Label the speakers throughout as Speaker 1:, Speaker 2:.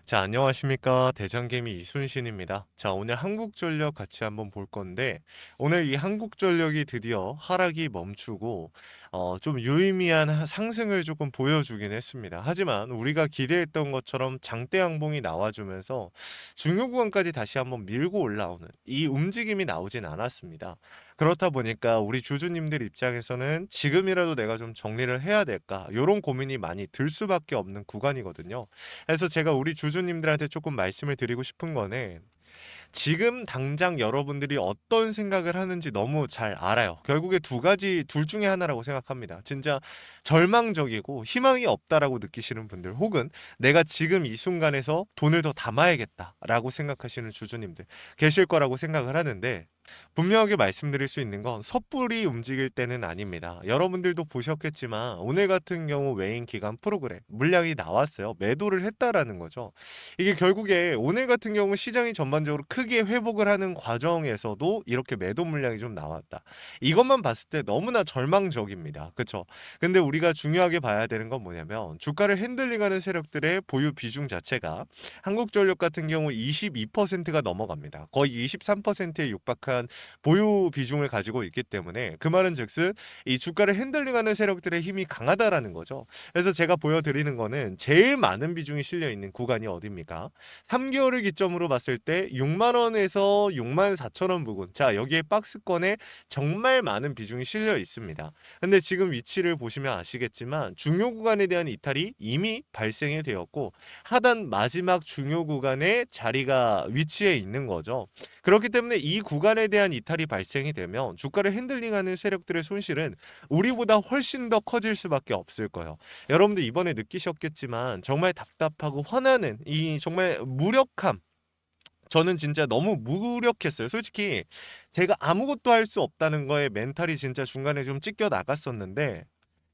Speaker 1: 자, 안녕하십니까. 대장개미 이순신입니다. 자, 오늘 한국전력 같이 한번 볼 건데, 오늘 이 한국전력이 드디어 하락이 멈추고, 좀 유의미한 상승을 조금 보여주긴 했습니다. 하지만 우리가 기대했던 것처럼 장대 양봉이 나와주면서 중요 구간까지 다시 한번 밀고 올라오는 이 움직임이 나오진 않았습니다. 그렇다 보니까 우리 주주님들 입장에서는 지금이라도 내가 좀 정리를 해야 될까? 이런 고민이 많이 들 수밖에 없는 구간이거든요. 그래서 제가 우리 주주님들한테 조금 말씀을 드리고 싶은 거는 지금 당장 여러분들이 어떤 생각을 하는지 너무 잘 알아요. 결국에 두 가지, 둘 중에 하나라고 생각합니다. 진짜 절망적이고 희망이 없다라고 느끼시는 분들, 혹은 내가 지금 이 순간에서 돈을 더 담아야겠다라고 생각하시는 주주님들 계실 거라고 생각을 하는데, 분명하게 말씀드릴 수 있는 건 섣불리 움직일 때는 아닙니다. 여러분들도 보셨겠지만 오늘 같은 경우 외인 기간 프로그램 물량이 나왔어요. 매도를 했다라는 거죠. 이게 결국에 오늘 같은 경우 시장이 전반적으로 크게 회복을 하는 과정에서도 이렇게 매도 물량이 좀 나왔다. 이것만 봤을 때 너무나 절망적입니다. 그렇죠? 근데 우리가 중요하게 봐야 되는 건 뭐냐면, 주가를 핸들링하는 세력들의 보유 비중 자체가 한국전력 같은 경우 22%가 넘어갑니다. 거의 23%에 육박한 보유 비중을 가지고 있기 때문에, 그 말은 즉슨 이 주가를 핸들링하는 세력들의 힘이 강하다라는 거죠. 그래서 제가 보여드리는 거는 제일 많은 비중이 실려 있는 구간이 어디입니까? 3개월을 기점으로 봤을 때 6만 원에서 6만 4천 원 부근. 자, 여기에 박스권에 정말 많은 비중이 실려 있습니다. 근데 지금 위치를 보시면 아시겠지만 중요 구간에 대한 이탈이 이미 발생이 되었고, 하단 마지막 중요 구간에 자리가 위치해 있는 거죠. 그렇기 때문에 이 구간에 대한 이탈이 발생이 되면 주가를 핸들링하는 세력들의 손실은 우리보다 훨씬 더 커질 수밖에 없을 거예요. 여러분들 이번에 느끼셨겠지만 정말 답답하고 화나는 이 정말 무력함, 저는 진짜 너무 무력했어요. 솔직히 제가 아무것도 할 수 없다는 거에 멘탈이 진짜 중간에 좀 찢겨 나갔었는데,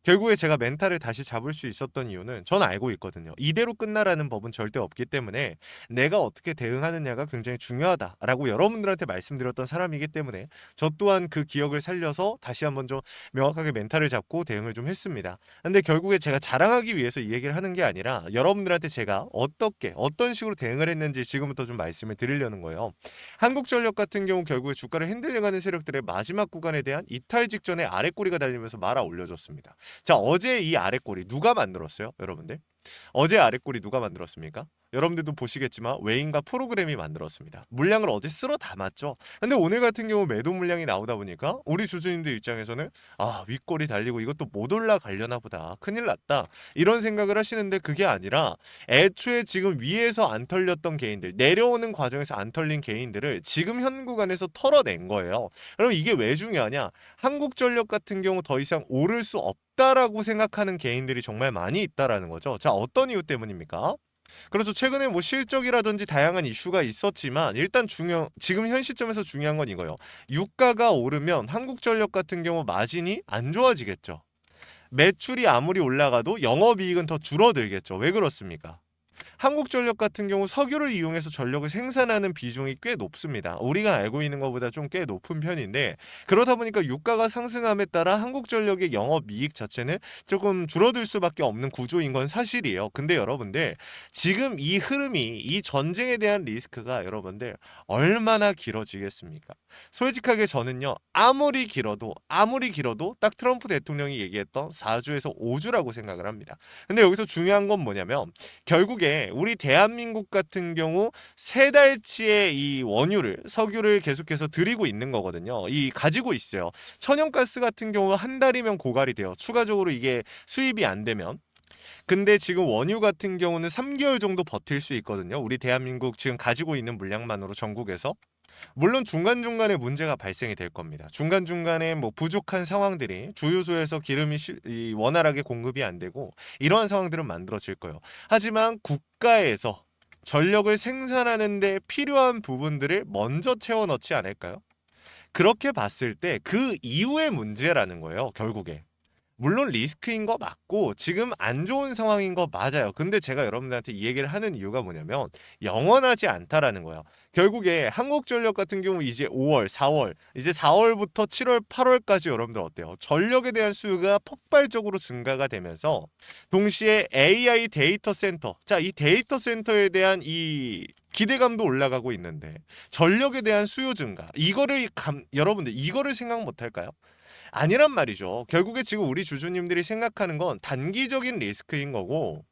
Speaker 1: 결국에 제가 멘탈을 다시 잡을 수 있었던 이유는 전 알고 있거든요. 이대로 끝나라는 법은 절대 없기 때문에 내가 어떻게 대응하느냐가 굉장히 중요하다라고 여러분들한테 말씀드렸던 사람이기 때문에, 저 또한 그 기억을 살려서 다시 한번 좀 명확하게 멘탈을 잡고 대응을 좀 했습니다. 근데 결국에 제가 자랑하기 위해서 이 얘기를 하는 게 아니라 여러분들한테 제가 어떤 식으로 대응을 했는지 지금부터 좀 말씀을 드리려는 거예요. 한국전력 같은 경우 결국에 주가를 핸들링하는 세력들의 마지막 구간에 대한 이탈 직전에 아래 꼬리가 달리면서 말아 올려줬습니다. 자, 어제 이 아랫꼬리 누가 만들었어요, 여러분들? 어제 아랫꼬리 누가 만들었습니까? 여러분들도 보시겠지만 외인과 프로그램이 만들었습니다. 물량을 어제 쓸어 담았죠. 근데 오늘 같은 경우 매도 물량이 나오다 보니까 우리 주주님들 입장에서는 윗꼬리 달리고 이것도 못 올라가려나 보다, 큰일 났다, 이런 생각을 하시는데, 그게 아니라 애초에 지금 위에서 안 털렸던 개인들, 내려오는 과정에서 안 털린 개인들을 지금 현 구간에서 털어낸 거예요. 그럼 이게 왜 중요하냐? 한국전력 같은 경우 더 이상 오를 수 없다라고 생각하는 개인들이 정말 많이 있다라는 거죠. 자, 어떤 이유 때문입니까? 그래서 최근에 뭐 실적이라든지 다양한 이슈가 있었지만, 일단 지금 현 시점에서 중요한 건 이거예요. 유가가 오르면 한국전력 같은 경우 마진이 안 좋아지겠죠. 매출이 아무리 올라가도 영업이익은 더 줄어들겠죠. 왜 그렇습니까? 한국전력 같은 경우 석유를 이용해서 전력을 생산하는 비중이 꽤 높습니다. 우리가 알고 있는 것보다 좀 꽤 높은 편인데, 그러다 보니까 유가가 상승함에 따라 한국전력의 영업이익 자체는 조금 줄어들 수밖에 없는 구조인 건 사실이에요. 근데 여러분들, 지금 이 흐름이, 이 전쟁에 대한 리스크가 여러분들 얼마나 길어지겠습니까? 솔직하게 저는요, 아무리 길어도 딱 트럼프 대통령이 얘기했던 4주에서 5주라고 생각을 합니다. 근데 여기서 중요한 건 뭐냐면, 결국에 우리 대한민국 같은 경우 세 달치의 이 석유를 계속해서 드리고 있는 거거든요. 이 가지고 있어요. 천연가스 같은 경우 한 달이면 고갈이 돼요. 추가적으로 이게 수입이 안 되면. 근데 지금 원유 같은 경우는 3개월 정도 버틸 수 있거든요. 우리 대한민국 지금 가지고 있는 물량만으로 전국에서. 물론 중간중간에 문제가 발생이 될 겁니다. 중간중간에 뭐 부족한 상황들이, 주유소에서 기름이 원활하게 공급이 안 되고 이러한 상황들은 만들어질 거예요. 하지만 국가에서 전력을 생산하는 데 필요한 부분들을 먼저 채워 넣지 않을까요? 그렇게 봤을 때 그 이후의 문제라는 거예요, 결국에. 물론 리스크인 거 맞고 지금 안 좋은 상황인 거 맞아요. 근데 제가 여러분들한테 이 얘기를 하는 이유가 뭐냐면 영원하지 않다라는 거예요. 결국에 한국전력 같은 경우 이제 5월, 4월, 이제 4월부터 7월, 8월까지 여러분들 어때요? 전력에 대한 수요가 폭발적으로 증가가 되면서 동시에 AI 데이터 센터, 자, 이 데이터 센터에 대한 이 기대감도 올라가고 있는데 전력에 대한 수요 증가, 이거를 여러분들 이거를 생각 못 할까요? 아니란 말이죠. 결국에 지금 우리 주주님들이 생각하는 건 단기적인 리스크인 거고,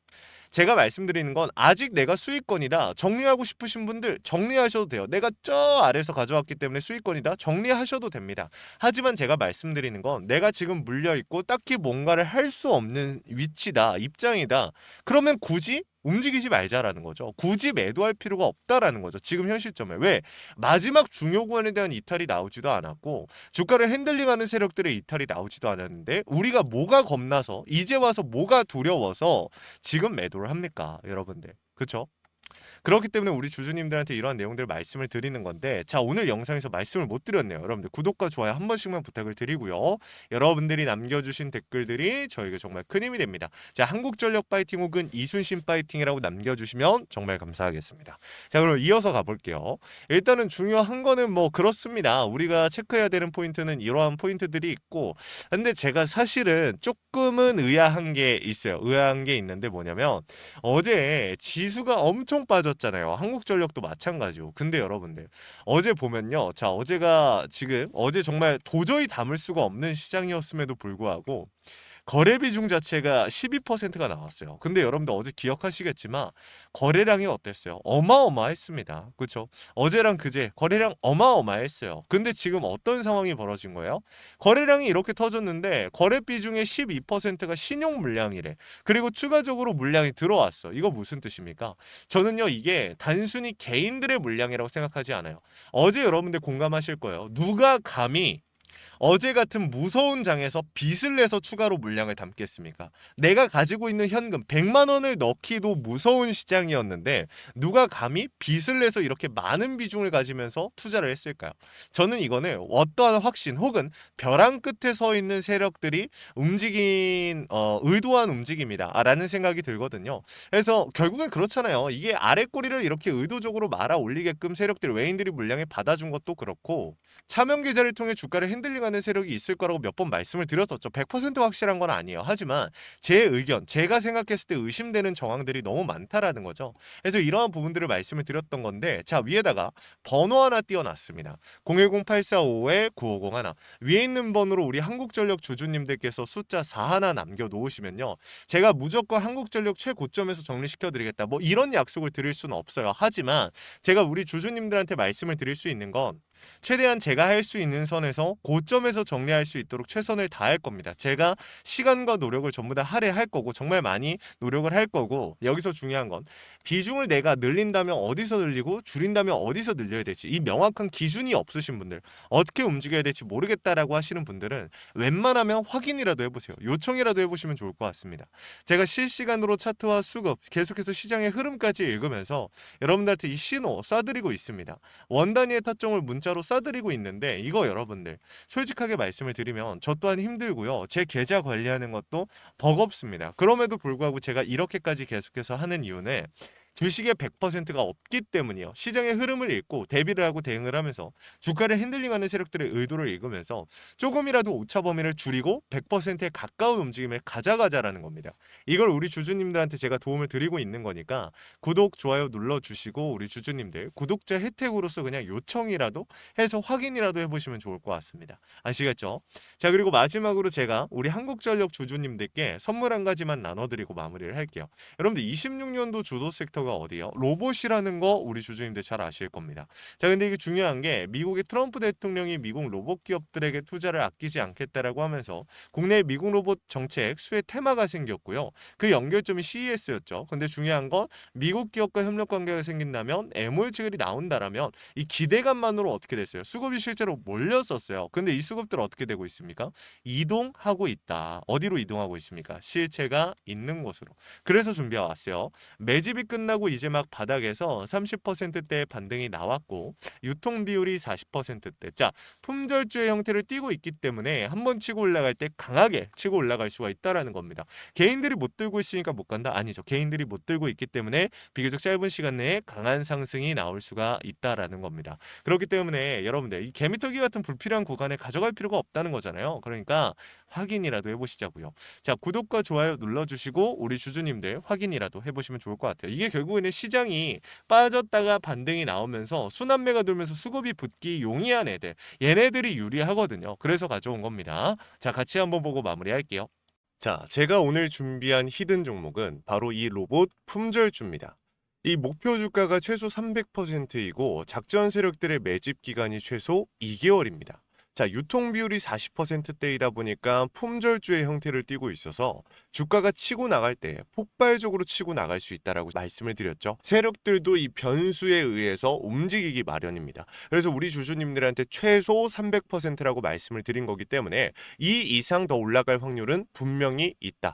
Speaker 1: 제가 말씀드리는 건 아직 내가 수익권이다. 정리하고 싶으신 분들 정리하셔도 돼요. 내가 저 아래에서 가져왔기 때문에 수익권이다. 정리하셔도 됩니다. 하지만 제가 말씀드리는 건 내가 지금 물려있고 딱히 뭔가를 할 수 없는 위치다. 입장이다. 그러면 굳이 움직이지 말자라는 거죠. 굳이 매도할 필요가 없다라는 거죠. 지금 현 시점에. 왜? 마지막 중요 구간에 대한 이탈이 나오지도 않았고 주가를 핸들링하는 세력들의 이탈이 나오지도 않았는데 우리가 뭐가 겁나서 이제 와서 뭐가 두려워서 지금 매도를 합니까? 여러분들. 그쵸? 그렇기 때문에 우리 주주님들한테 이러한 내용들을 말씀을 드리는 건데, 자, 오늘 영상에서 말씀을 못 드렸네요. 여러분들 구독과 좋아요 한 번씩만 부탁을 드리고요. 여러분들이 남겨주신 댓글들이 저에게 정말 큰 힘이 됩니다. 자, 한국전력 파이팅 혹은 이순신 파이팅이라고 남겨주시면 정말 감사하겠습니다. 자, 그럼 이어서 가볼게요. 일단은 중요한 거는 뭐 그렇습니다. 우리가 체크해야 되는 포인트는 이러한 포인트들이 있고, 근데 제가 사실은 조금은 의아한 게 있어요. 의아한 게 있는데 뭐냐면 어제 지수가 엄청 빠졌잖아요. 한국전력도 마찬가지고. 근데 여러분들 어제 보면요. 자, 어제가 지금 어제 정말 도저히 담을 수가 없는 시장이었음에도 불구하고 거래 비중 자체가 12%가 나왔어요. 근데 여러분들 어제 기억하시겠지만 거래량이 어땠어요? 어마어마했습니다. 그렇죠? 어제랑 그제 거래량 어마어마했어요. 근데 지금 어떤 상황이 벌어진 거예요? 거래량이 이렇게 터졌는데 거래 비중의 12%가 신용 물량이래. 그리고 추가적으로 물량이 들어왔어. 이거 무슨 뜻입니까? 저는요, 이게 단순히 개인들의 물량이라고 생각하지 않아요. 어제 여러분들 공감하실 거예요. 누가 감히 어제 같은 무서운 장에서 빚을 내서 추가로 물량을 담겠습니까? 내가 가지고 있는 현금 100만 원을 넣기도 무서운 시장이었는데 누가 감히 빚을 내서 이렇게 많은 비중을 가지면서 투자를 했을까요? 저는 이거는 어떠한 확신 혹은 벼랑 끝에 서 있는 세력들이 움직인 의도한 움직임이다 라는 생각이 들거든요. 그래서 결국엔 그렇잖아요. 이게 아래 꼬리를 이렇게 의도적으로 말아 올리게끔 세력들 외인들이 물량을 받아준 것도 그렇고 차명 계좌를 통해 주가를 핸들링하는 세력이 있을 거라고 몇 번 말씀을 드렸었죠. 100% 확실한 건 아니에요. 하지만 제 의견, 제가 생각했을 때 의심되는 정황들이 너무 많다라는 거죠. 그래서 이러한 부분들을 말씀을 드렸던 건데, 자, 위에다가 번호 하나 띄워놨습니다. 010-8455-9501. 위에 있는 번호로 우리 한국전력 주주님들께서 숫자 4 하나 남겨놓으시면요, 제가 무조건 한국전력 최고점에서 정리시켜드리겠다, 뭐 이런 약속을 드릴 수는 없어요. 하지만 제가 우리 주주님들한테 말씀을 드릴 수 있는 건 최대한 제가 할 수 있는 선에서 고점에서 정리할 수 있도록 최선을 다할 겁니다. 제가 시간과 노력을 전부 다 할애할 거고 정말 많이 노력을 할 거고, 여기서 중요한 건 비중을 내가 늘린다면 어디서 늘리고 줄인다면 어디서 늘려야 될지 이 명확한 기준이 없으신 분들, 어떻게 움직여야 될지 모르겠다라고 하시는 분들은 웬만하면 확인이라도 해보세요. 요청이라도 해보시면 좋을 것 같습니다. 제가 실시간으로 차트와 수급 계속해서 시장의 흐름까지 읽으면서 여러분들한테 이 신호 쏴드리고 있습니다. 원 단위의 타점을 문자로 쏴드리고 있는데, 이거 여러분들 솔직하게 말씀을 드리면 저 또한 힘들고요. 제 계좌 관리하는 것도 버겁습니다. 그럼에도 불구하고 제가 이렇게까지 계속해서 하는 이유는 주식의 100%가 없기 때문이요. 시장의 흐름을 읽고 대비를 하고 대응을 하면서 주가를 핸들링하는 세력들의 의도를 읽으면서 조금이라도 오차 범위를 줄이고 100%에 가까운 움직임을 가져가자라는 겁니다. 이걸 우리 주주님들한테 제가 도움을 드리고 있는 거니까 구독, 좋아요 눌러주시고 우리 주주님들 구독자 혜택으로서 그냥 요청이라도 해서 확인이라도 해보시면 좋을 것 같습니다. 아시겠죠? 자, 그리고 마지막으로 제가 우리 한국전력 주주님들께 선물 한 가지만 나눠드리고 마무리를 할게요. 여러분들 26년도 주도 섹터가 어디요? 로봇이라는 거 우리 주주님들 잘 아실 겁니다. 자, 근데 이게 중요한 게 미국의 트럼프 대통령이 미국 로봇 기업들에게 투자를 아끼지 않겠다라고 하면서 국내 미국 로봇 정책 수혜 테마가 생겼고요. 그 연결점이 CES였죠. 근데 중요한 건 미국 기업과 협력 관계가 생긴다면 MOU 체결이 나온다라면 이 기대감만으로 어떻게 됐어요? 수급이 실제로 몰렸었어요. 근데 이 수급들 어떻게 되고 있습니까? 이동하고 있다. 어디로 이동하고 있습니까? 실체가 있는 곳으로. 그래서 준비해 왔어요. 매집이 끝나 끝나고 이제 막 바닥에서 30%대의 반등이 나왔고 유통 비율이 40%대. 자, 품절주의 형태를 띠고 있기 때문에 한번 치고 올라갈 때 강하게 치고 올라갈 수가 있다라는 겁니다. 개인들이 못 들고 있으니까 못 간다? 아니죠. 개인들이 못 들고 있기 때문에 비교적 짧은 시간 내에 강한 상승이 나올 수가 있다라는 겁니다. 그렇기 때문에 여러분들 이 개미털기 같은 불필요한 구간에 가져갈 필요가 없다는 거잖아요. 그러니까 확인이라도 해보시자고요. 자, 구독과 좋아요 눌러주시고 우리 주주님들 확인이라도 해보시면 좋을 것 같아요. 이게 결국에는 시장이 빠졌다가 반등이 나오면서 순환매가 돌면서 수급이 붙기 용이한 애들, 얘네들이 유리하거든요. 그래서 가져온 겁니다. 자, 같이 한번 보고 마무리할게요. 자, 제가 오늘 준비한 히든 종목은 바로 이 로봇 품절주입니다. 이 목표 주가가 최소 300%이고 작전 세력들의 매집 기간이 최소 2개월입니다. 자, 유통 비율이 40%대이다 보니까 품절주의 형태를 띠고 있어서 주가가 치고 나갈 때 폭발적으로 치고 나갈 수 있다라고 말씀을 드렸죠. 세력들도 이 변수에 의해서 움직이기 마련입니다. 그래서 우리 주주님들한테 최소 300%라고 말씀을 드린 거기 때문에 이 이상 더 올라갈 확률은 분명히 있다.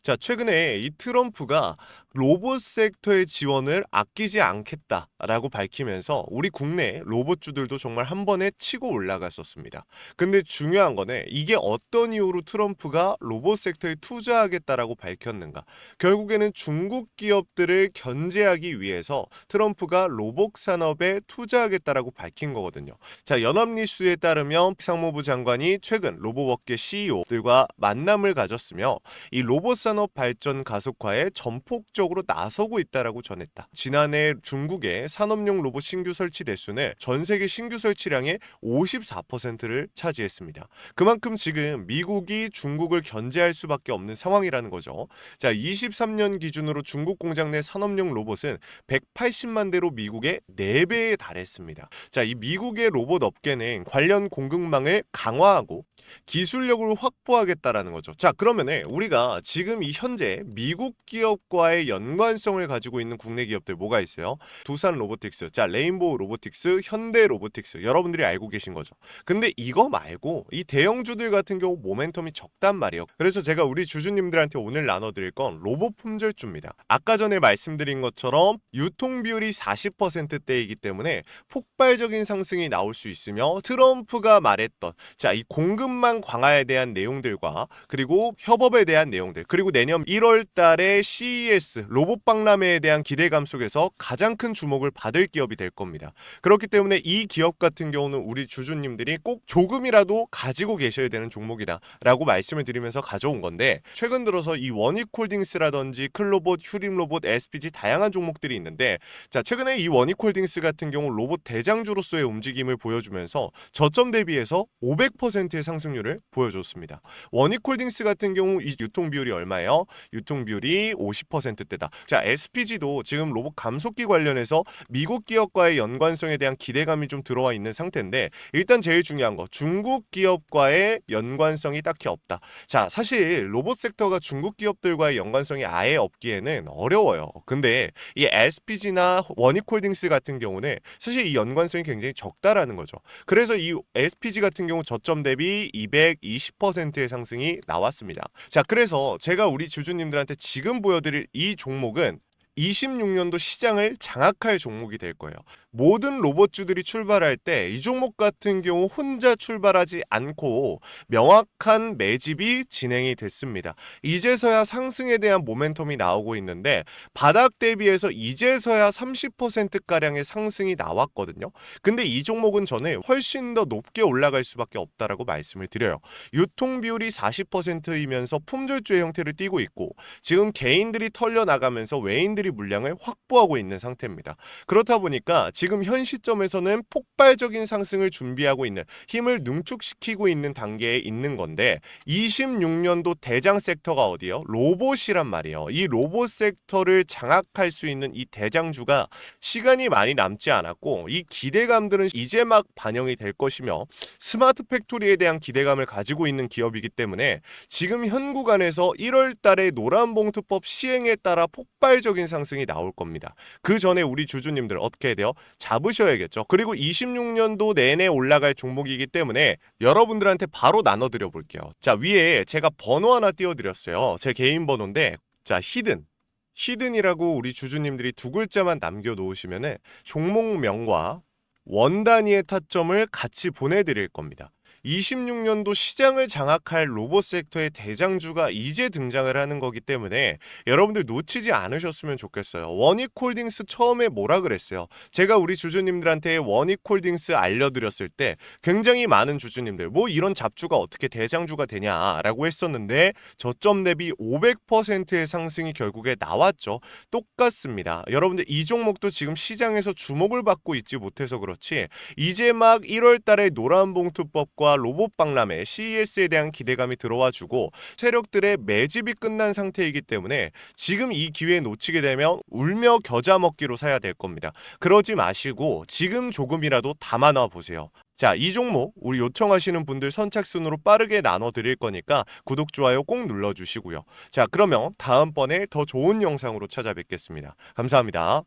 Speaker 1: 자, 최근에 이 트럼프가 로봇 섹터의 지원을 아끼지 않겠다라고 밝히면서 우리 국내 로봇주들도 정말 한 번에 치고 올라갔었습니다. 근데 중요한 거는 이게 어떤 이유로 트럼프가 로봇 섹터에 투자하겠다라고 밝혔는가? 결국에는 중국 기업들을 견제하기 위해서 트럼프가 로봇 산업에 투자하겠다라고 밝힌 거거든요. 자, 연합뉴스에 따르면 상무부 장관이 최근 로봇업계 CEO들과 만남을 가졌으며 이 로봇 산업 발전 가속화에 전폭적으로 나서고 있다라고 전했다. 지난해 중국의 산업용 로봇 신규 설치 대수는 전 세계 신규 설치량의 54%를 차지했습니다. 그만큼 지금 미국이 중국을 견제할 수밖에 없는 상황이라는 거죠. 자, 23년 기준으로 중국 공장 내 산업용 로봇은 180만 대로 미국의 4배에 달했습니다. 자, 이 미국의 로봇 업계는 관련 공급망을 강화하고 기술력을 확보하겠다라는 거죠. 자, 그러면은 우리가 지금 이 현재 미국 기업과의 연관성을 가지고 있는 국내 기업들 뭐가 있어요? 두산 로보틱스, 자, 레인보우 로보틱스, 현대 로보틱스, 여러분들이 알고 계신 거죠. 근데 이거 말고 이 대형주들 같은 경우 모멘텀이 적단 말이에요. 그래서 제가 우리 주주님들한테 오늘 나눠드릴 건 로봇 품절주입니다. 아까 전에 말씀드린 것처럼 유통 비율이 40%대이기 때문에 폭발적인 상승이 나올 수 있으며 트럼프가 말했던 자, 이 공급망 강화에 대한 내용들과 그리고 협업에 대한 내용들 그리고 내년 1월 달에 CES 로봇 박람회에 대한 기대감 속에서 가장 큰 주목을 받을 기업이 될 겁니다. 그렇기 때문에 이 기업 같은 경우는 우리 주주님들이 꼭 조금이라도 가지고 계셔야 되는 종목이다 라고 말씀을 드리면서 가져온 건데 최근 들어서 이 원익홀딩스라든지 클로봇, 휴림로봇, SPG 다양한 종목들이 있는데 자, 최근에 이 원익홀딩스 같은 경우 로봇 대장주로서의 움직임을 보여주면서 저점 대비해서 500%의 상승률을 보여줬습니다. 원익홀딩스 같은 경우 이 유통 비율이 얼마예요? 유통 비율이 50%대다. 자, SPG도 지금 로봇 감속기 관련해서 미국 기업과의 연관성에 대한 기대감이 좀 들어와 있는 상태인데 일단 제일 중요한 거 중국 기업과의 연관성이 딱히 없다. 자, 사실 로봇 섹터가 중국 기업들과의 연관성이 아예 없기에는 어려워요. 근데 이 SPG나 원익홀딩스 같은 경우는 사실 이 연관성이 굉장히 적다라는 거죠. 그래서 이 SPG 같은 경우 저점 대비 220%의 상승이 나왔습니다. 자, 그래서 제가 우리 주주님들한테 지금 보여드릴 이 종목은 26년도 시장을 장악할 종목이 될 거예요. 모든 로봇주들이 출발할 때 이 종목 같은 경우 혼자 출발하지 않고 명확한 매집이 진행이 됐습니다. 이제서야 상승에 대한 모멘텀이 나오고 있는데 바닥 대비해서 이제서야 30%가량의 상승이 나왔거든요. 근데 이 종목은 저는 훨씬 더 높게 올라갈 수밖에 없다라고 말씀을 드려요. 유통 비율이 40%이면서 품절주의 형태를 띠고 있고 지금 개인들이 털려나가면서 외인들이 물량을 확보하고 있는 상태입니다. 그렇다 보니까 지금 현 시점에서는 폭발적인 상승을 준비하고 있는 힘을 능축시키고 있는 단계에 있는 건데 26년도 대장 섹터가 어디요? 로봇이란 말이에요. 이 로봇 섹터를 장악할 수 있는 이 대장주가 시간이 많이 남지 않았고 이 기대감들은 이제 막 반영이 될 것이며 스마트 팩토리에 대한 기대감을 가지고 있는 기업이기 때문에 지금 현 구간에서 1월 달에 노란봉투법 시행에 따라 폭발적인 상승이 나올 겁니다. 그 전에 우리 주주님들 어떻게 해야 돼요? 잡으셔야겠죠. 그리고 26년도 내내 올라갈 종목이기 때문에 여러분들한테 바로 나눠드려 볼게요. 자, 위에 제가 번호 하나 띄워드렸어요. 제 개인 번호인데 자, 히든 히든이라고 우리 주주님들이 두 글자만 남겨놓으시면은 종목명과 원 단위의 타점을 같이 보내드릴 겁니다. 26년도 시장을 장악할 로봇 섹터의 대장주가 이제 등장을 하는 거기 때문에 여러분들 놓치지 않으셨으면 좋겠어요. 원익홀딩스 처음에 뭐라 그랬어요? 제가 우리 주주님들한테 원익홀딩스 알려드렸을 때 굉장히 많은 주주님들 뭐 이런 잡주가 어떻게 대장주가 되냐라고 했었는데 저점 대비 500%의 상승이 결국에 나왔죠. 똑같습니다. 여러분들 이 종목도 지금 시장에서 주목을 받고 있지 못해서 그렇지 이제 막 1월 달에 노란봉투법과 로봇 박람회 CES에 대한 기대감이 들어와주고 세력들의 매집이 끝난 상태이기 때문에 지금 이 기회 놓치게 되면 울며 겨자 먹기로 사야 될 겁니다. 그러지 마시고 지금 조금이라도 담아놔 보세요. 자, 이 종목 우리 요청하시는 분들 선착순으로 빠르게 나눠 드릴 거니까 구독, 좋아요 꼭 눌러주시고요. 자, 그러면 다음번에 더 좋은 영상으로 찾아뵙겠습니다. 감사합니다.